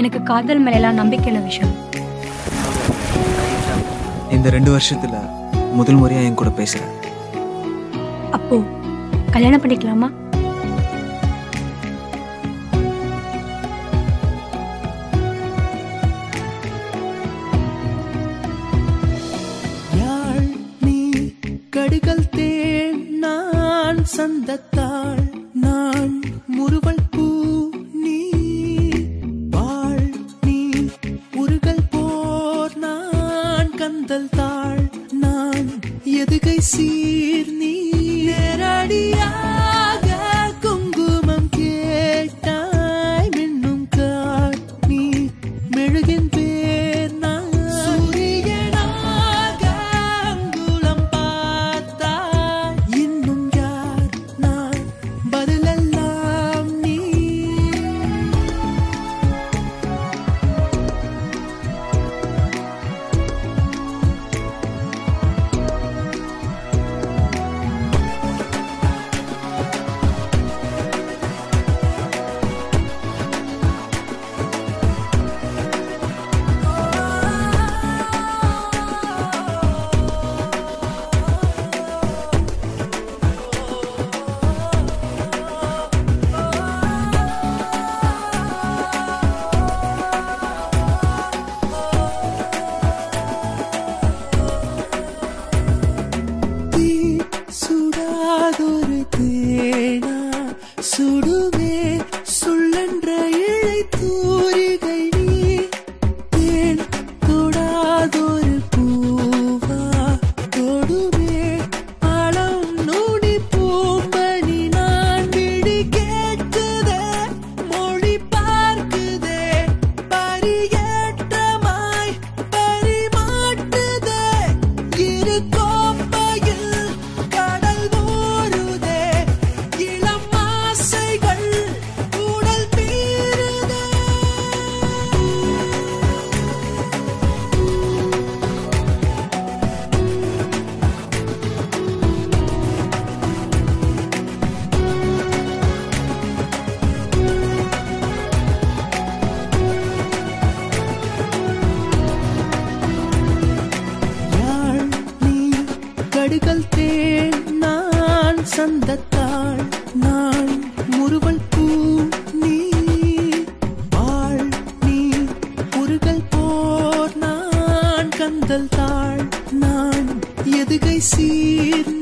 எனக்கு காதல் மேலாம் நம்பிக்கையான விஷயம். இந்த 2 வருஷத்துல முதல் முறையா என் கூட பேசுறேன். அப்போ கல்யாணம் பண்ணிக்கலாமா? யாழ் நீ கடுகள் தேன் நான் சந்தத்தாள் நான் முறுவல் பூ நீ வாழ் நீ உருகல் போர் நான் கந்தல் தாள் நான் எதுகை சீர் நீ நேரடியாக குங்குமம் கேட்டாய் மின்னும் காட் நீ மெழுகின் பேர் நான் சூரியனாக அங்குலம் பார்த்தாய் இன்னும் யார் நான் பதிலெல்லாம் நீ சுடாதொரு தேனா சுடுவே சொல்லென்ற இழை தூரிகை நீ தேன் தொடாதொரு பூவா தொடுவே ஆழம் நூடி பூம்பணி நான் விழி கேட்குதே மொழி பார்க்குதே பரியேற்றமாய் பரிமாட்டுதே இரு கோப்பையில் கடல் ஊறுதே இளம் ஆசைகள் உடல் பீறுதே யாழ் நீ கடுகள் தேன் நான் சந்தத்தாள் நான் முறுவல் பூ நீ வாழ் நீ உருகல் போர் நான் கந்தல் தாள் நான் எதுகை சீர்